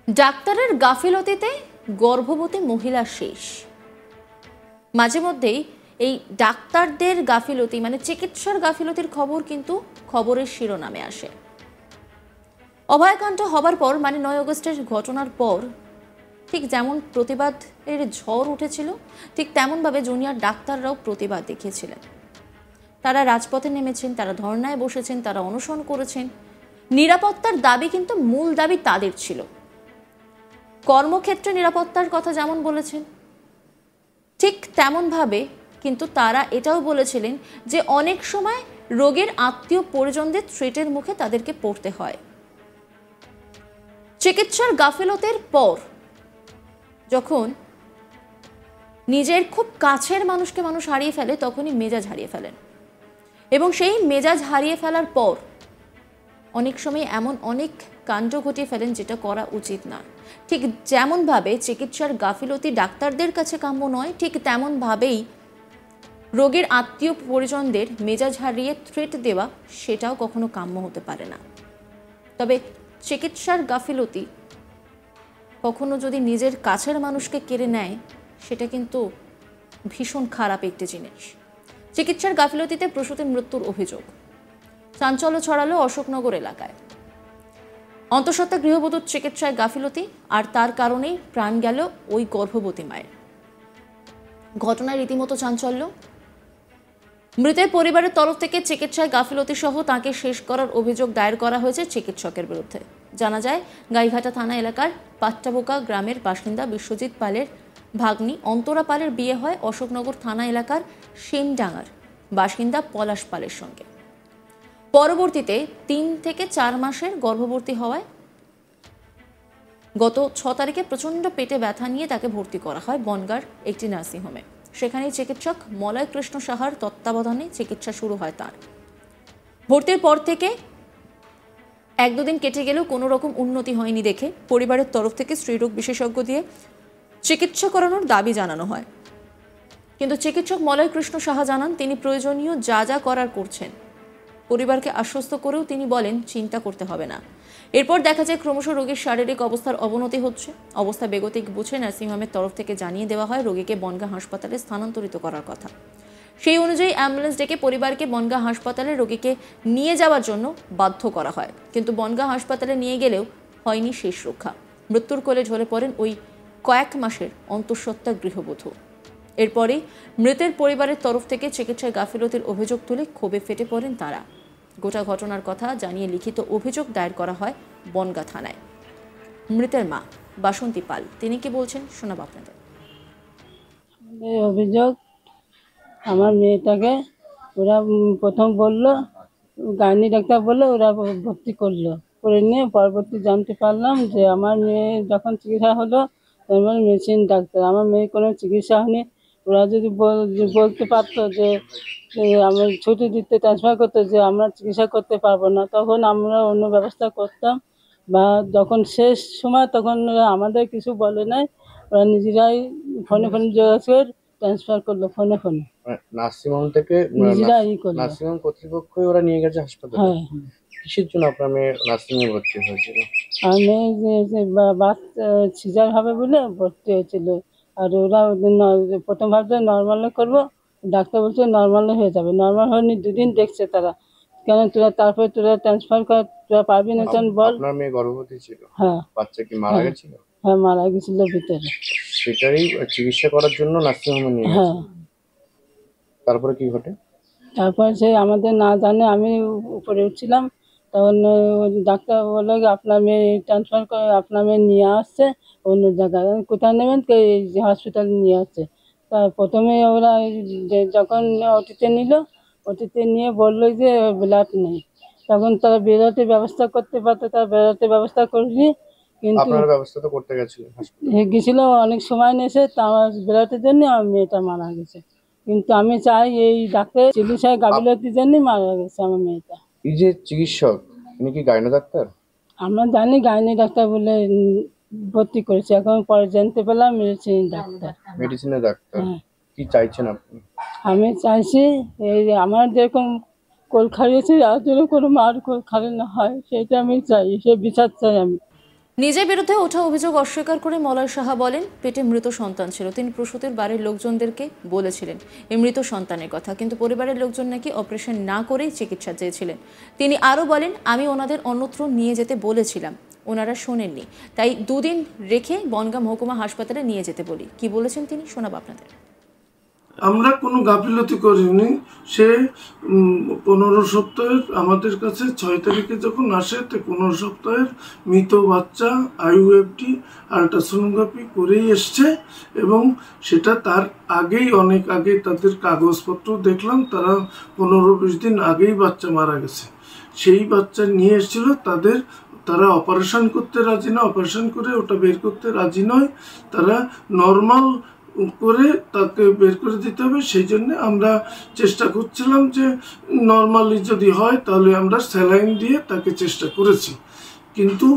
ডাক্তারের গাফিলতিতে গর্ভবতী মহিলা শেষ। মাঝে মধ্যেই এই ডাক্তারদের গাফিলতি মানে চিকিৎসার গাফিলতির খবর কিন্তু খবরের শিরোনামে আসে। অভয়াকাণ্ড হবার পর মানে 9 আগস্টের ঘটনার পর ঠিক যেমন প্রতিবাদের ঝড় উঠেছিল, ঠিক তেমনভাবে জুনিয়র ডাক্তাররাও প্রতিবাদ দেখিয়েছিলেন। তারা রাজপথে নেমেছেন, তারা ধর্নায় বসেছেন, তারা অনশন করেছেন। নিরাপত্তার দাবি কিন্তু মূল দাবি তাদের ছিল। কর্মক্ষেত্রে নিরাপত্তার কথা যেমন বলেছেন, ঠিক তেমনভাবে কিন্তু তারা এটাও বলেছিলেন যে অনেক সময় রোগীর আত্মীয় পরিজনদের থ্রেটের মুখে তাদেরকে পড়তে হয়। চিকিৎসার গাফিলতির পর যখন নিজের খুব কাছের মানুষকে মানুষ হারিয়ে ফেলে, তখনই মেজাজ হারিয়ে ফেলেন। এবং সেই মেজাজ হারিয়ে ফেলার পর অনেক সময় এমন অনেক কাণ্ড ঘটিয়ে ফেলেন যেটা করা উচিত না। ঠিক যেমনভাবে চিকিৎসার গাফিলতি ডাক্তারদের কাছে কাম্য নয়, ঠিক তেমনভাবেই রোগীর আত্মীয় পরিজনদের মেজাজ হারিয়ে থ্রেট দেওয়া সেটাও কখনো কাম্য হতে পারে না। তবে চিকিৎসার গাফিলতি কখনো যদি নিজের কাছের মানুষকে কেড়ে নেয়, সেটা কিন্তু ভীষণ খারাপ একটি জিনিস। চিকিৎসার গাফিলতিতে প্রসূতির মৃত্যুর অভিযোগ চাঞ্চল্য ছড়ালো অশোকনগর এলাকায়। অন্তঃসত্ত্বা গৃহবধূর চিকিৎসায় গাফিলতি আর তার কারণেই প্রাণ গেল ওই গর্ভবতী মায়ের। ঘটনায় রীতিমতো চাঞ্চল্য। মৃতের পরিবারের তরফ থেকে চিকিৎসায় গাফিলতি সহ তাকে শেষ করার অভিযোগ দায়ের করা হয়েছে চিকিৎসকের বিরুদ্ধে। জানা যায়, গাইঘাটা থানা এলাকার পাট্টাবোকা গ্রামের বাসিন্দা বিশ্বজিৎ পালের ভাগ্নি অন্তরা পালের বিয়ে হয় অশোকনগর থানা এলাকার সেনডাঙ্গার বাসিন্দা পলাশ পালের সঙ্গে। পরবর্তীতে 3 থেকে 4 মাসের গর্ভবতী হওয়ায় গত 6 তারিখে প্রচণ্ড পেটে ব্যথা নিয়ে তাকে ভর্তি করা হয় বনগাঁর একটি নার্সিংহোমে। সেখানেই চিকিৎসক মলয় কৃষ্ণ সাহার তত্ত্বাবধানে চিকিৎসা শুরু হয় তার। ভর্তির পর থেকে 1-2 দিন কেটে গেলেও কোনো রকম উন্নতি হয়নি দেখে পরিবারের তরফ থেকে স্ত্রীরোগ বিশেষজ্ঞ দিয়ে চিকিৎসা করানোর দাবি জানানো হয়। কিন্তু চিকিৎসক মলয় কৃষ্ণ সাহা জানান তিনি প্রয়োজনীয় যা যা করার করছেন। পরিবারকে আশ্বস্ত করেও তিনি বলেন চিন্তা করতে হবে না। এরপর দেখা যায় ক্রমশ রোগীর শারীরিক অবস্থার অবনতি হচ্ছে। অবস্থা বেগতিক বুঝে নার্সিংহোমের তরফ থেকে জানিয়ে দেওয়া হয় রোগীকে বনগাঁ হাসপাতালে স্থানান্তরিত করার কথা। সেই অনুযায়ী অ্যাম্বুলেন্স ডেকে পরিবারকে বনগাঁ হাসপাতালে রোগীকে নিয়ে যাওয়ার জন্য বাধ্য করা হয়। কিন্তু বনগাঁ হাসপাতালে নিয়ে গেলেও হয়নি শেষ রক্ষা। মৃত্যুর কোলে ঢলে পড়েন ওই কয়েক মাসের অন্তঃসত্ত্বা গৃহবধূ। এরপরেই মৃতের পরিবারের তরফ থেকে চিকিৎসায় গাফিলতির অভিযোগ তুলে ক্ষোভে ফেটে পড়েন তারা। গোটা ঘটনার কথা জানিয়ে লিখিত অভিযোগ দায়ের করা হয় বনগাঁ থানায়। মৃতের মা বাসন্তী পাল তিনি কি বলছেন শোনাব আপনাদের। অভিযোগ, আমার মেয়েটাকে ওরা প্রথম বললো, গাইনি ডাক্তার বললো, ওরা ভর্তি করলো। করে নিয়ে পরবর্তী জানতে পারলাম যে আমার মেয়ে যখন চিকিৎসা হলো, তারপর মেশিন ডাক্তার, আমার মেয়ে কোনো চিকিৎসা হয়নি। ওরা যদি বলতে পারতো যে আমার ছুটি দিতে, ট্রান্সফার করতে, যে আমরা চিকিৎসা করতে পারবো না, তখন আমরা অন্য ব্যবস্থা করতাম। বা যখন শেষ সময় তখন আমাদের কিছু বলে নাই, ওরা নিজেরাই ফোনে যোগাযোগ ট্রান্সফার করলো, ফোনে নার্সিংহোম থেকে নার্সিংহোম কর্তৃপক্ষই ওরা নিয়ে গেছে হাসপাতালে। হ্যাঁ। কিসের জন্য আপনার মেয়ে নার্সিংহোমে ভর্তি হয়েছিল? আর মেয়ে বাচ্চা সিজার হবে বলে ভর্তি হয়েছিল। আর ওরা প্রথম ভাবছে নর্মালে করবো, ডাক্তার বলছে নর্মালে হয়ে যাবে। নর্মাল হয়নি, 2 দিন দেখছে তারা, কেন তারপরে তোরা ট্রান্সফার কর, তোরা পারবি না কেন বল। আপনার মেয়ে গর্ভবতী ছিল? হ্যাঁ। বাচ্চা কি মারা গেছিল? হ্যাঁ, মারা গেছিল ভিতরে। সেটারই চিকিৎসা করার জন্য নার্সিংহোমে নিয়ে গেছে। হ্যাঁ। তারপরে কি ঘটে? তারপর সে আমাদের না জানে, আমি উপরে উঠছিলাম, তখন ডাক্তার বললো আপনার মেয়ে ট্রান্সফার করে, আপনার মেয়ে নিয়ে আসছে অন্য জায়গায়। কোথায় নেবেন? এই যে হসপিটালে নিয়ে আসছে। তা প্রথমে ওরা যখন ওটিতে নিল, ওটিতে নিয়ে বললো যে ব্লাড নেই। তখন তারা বেরোতে ব্যবস্থা করতে পারতো, তারা বেরোতে ব্যবস্থা করিনি। কিন্তু ব্যবস্থা তো করতে গেছিল, অনেক সময় নিয়েছে, তা আমার বেরোতে জন্য আমার মেয়েটা মারা গেছে। কিন্তু আমি চাই এই ডাক্তার চিকিৎসায় গাফিলতির জন্যই মারা গেছে আমার মেয়েটা। এই যে চিকিৎসক, উনি কি গাইনি ডাক্তার? আমরা জানি গাইনি ডাক্তার বলে ভর্তি করেছে, এখন পরে জানতে পারলাম মেডিসিনের ডাক্তার। কি চাইছেন আপনি? আমি চাইছি এই আমার যেরকম কোল খাইয়েছে আর যেন কোনো মার কোল খালি না হয়, সেটা আমি চাই, সে বিচার চাই আমি। নিজের বিরুদ্ধে ওঠা অভিযোগ অস্বীকার করে মলয় সাহা বলেন, পেটে মৃত সন্তান ছিল। তিনি প্রসূতির বাড়ির লোকজনদেরকে বলেছিলেন এই মৃত সন্তানের কথা, কিন্তু পরিবারের লোকজন নাকি অপারেশন না করেই চিকিৎসা চেয়েছিলেন। তিনি আরও বলেন, আমি ওনাদের অন্যত্র নিয়ে যেতে বলেছিলাম, ওনারা শোনেননি, তাই দুদিন রেখে বনগাঁ মহকুমা হাসপাতালে নিয়ে যেতে বলি। কি বলেছেন তিনি, শোনাব আপনাদের। আমরা কোনো গাফিলতি করিনি। সে 15 সপ্তাহের আমাদের কাছে 6 তারিখে যখন আসে, 15 সপ্তাহের মৃত বাচ্চা আইইউএফটি আল্ট্রাসোনোগ্রাফি করেই এসছে, এবং সেটা তার আগেই, অনেক আগে তাদের কাগজপত্র দেখলাম, তারা 15-20 দিন আগেই বাচ্চা মারা গেছে। সেই বাচ্চা নিয়ে এসেছিল, তারা অপারেশন করতে রাজি না, অপারেশন করে ওটা বের করতে রাজি নয়, তারা নর্মাল করে তাকে বের করে দিতে হবে। সেই জন্য আমরা চেষ্টা করছিলাম যে নর্মালি যদি হয় তাহলে আমরা স্যালাইন দিয়ে তাকে চেষ্টা করেছি, কিন্তু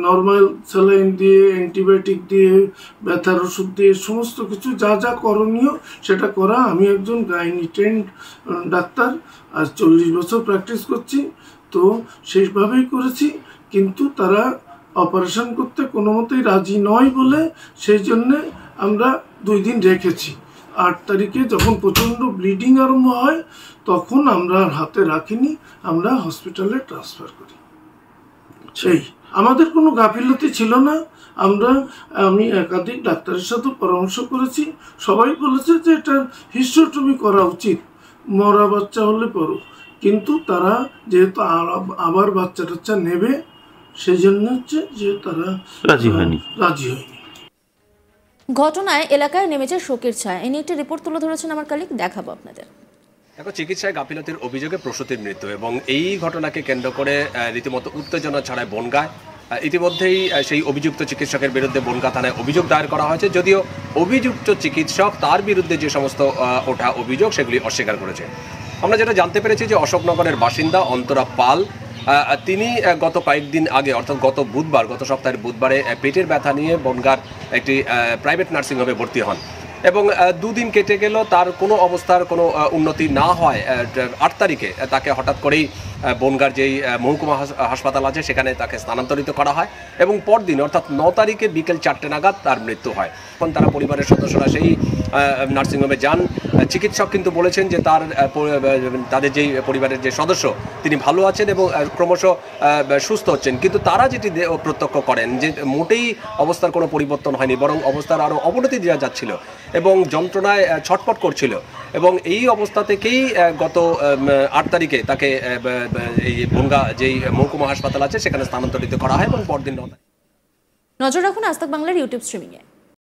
নর্মাল স্যালাইন দিয়ে, অ্যান্টিবায়োটিক দিয়ে, ব্যথার ওষুধ দিয়ে, সমস্ত কিছু যা যা করণীয় সেটা করা। আমি একজন গাইনি ট্রেন্ড ডাক্তার, আর 40 বছর প্র্যাকটিস করছি, তো সেইভাবেই করেছি। কিন্তু তারা অপারেশন করতে কোনো মতেই রাজি নয় বলে সেই জন্যে আমরা 2 দিন রেখেছি। 8 তারিখে যখন প্রচণ্ড ব্লিডিং আরম্ভ হয়, তখন আমরা হাতে রাখিনি, আমরা হসপিটালে ট্রান্সফার করি। সেই আমাদের কোনো গাফিলতি ছিল না। আমি একাধিক ডাক্তারের সাথে পরামর্শ করেছি, সবাই বলেছে যে এটা হিস্টোটমি করা উচিত, মরা বাচ্চা হলে পরও, কিন্তু তারা যেহেতু আবার বাচ্চা টাচ্চা নেবে, সেই জন্য হচ্ছে যে তারা রাজি হয়নি। ঘটনায় এলাকায় নেমেছে শোকের ছায়া। এ নিয়ে একটি রিপোর্ট তুলে ধরেছেন আমার কলিগ, দেখাবো আপনাদের। দেখো, চিকিৎসায় গাফিলতির অভিযোগে প্রসূতির মৃত্যু, এবং এই ঘটনাকে কেন্দ্র করে রীতিমতো উত্তেজনা ছড়ায় বনগাঁয়। ইতিমধ্যেই সেই অভিযুক্ত চিকিৎসকের বিরুদ্ধে বনগাঁ থানায় অভিযোগ দায়ের করা হয়েছে, যদিও অভিযুক্ত চিকিৎসক তার বিরুদ্ধে যে সমস্ত ওঠা অভিযোগ সেগুলি অস্বীকার করেছে। আমরা যেটা জানতে পেরেছি যে অশোকনগরের বাসিন্দা অন্তরা পাল, তিনি গত কয়েকদিন আগে, অর্থাৎ গত সপ্তাহের বুধবারে পেটের ব্যথা নিয়ে বনগাঁর একটি প্রাইভেট নার্সিংহোমে ভর্তি হন, এবং 2 দিন কেটে গেল, তার কোনো অবস্থার কোনো উন্নতি না হয় 8 তারিখে তাকে হঠাৎ করেই বনগাঁর যেই মহকুমা হাসপাতাল আছে সেখানে তাকে স্থানান্তরিত করা হয়, এবং পরদিন অর্থাৎ 9 তারিখে বিকেল 4টে নাগাদ তার মৃত্যু হয়। তখন তারা পরিবারের সদস্যরা সেই নার্সিংহোমে যান। চিকিৎসক কিন্তু বলেছেন যে তাদের যেই পরিবারের যে সদস্য তিনি ভালো আছেন এবং ক্রমশ সুস্থ হচ্ছেন, কিন্তু তারা যেটি প্রত্যক্ষ করেন যে মোটেই অবস্থার কোনো পরিবর্তন হয়নি, বরং অবস্থার আরও অবনতি দেওয়া যাচ্ছিল এবং যন্ত্রণায় ছটফট করছিল, এবং এই অবস্থা থেকেই গত 8 তারিখে তাকে এই বনগাঁ যেই মহকুমা হাসপাতাল আছে সেখানে স্থানান্তরিত করা হয়, এবং পরদিন নজর রাখুন আজ তাক বাংলার ইউটিউব স্ট্রিমিংয়ে।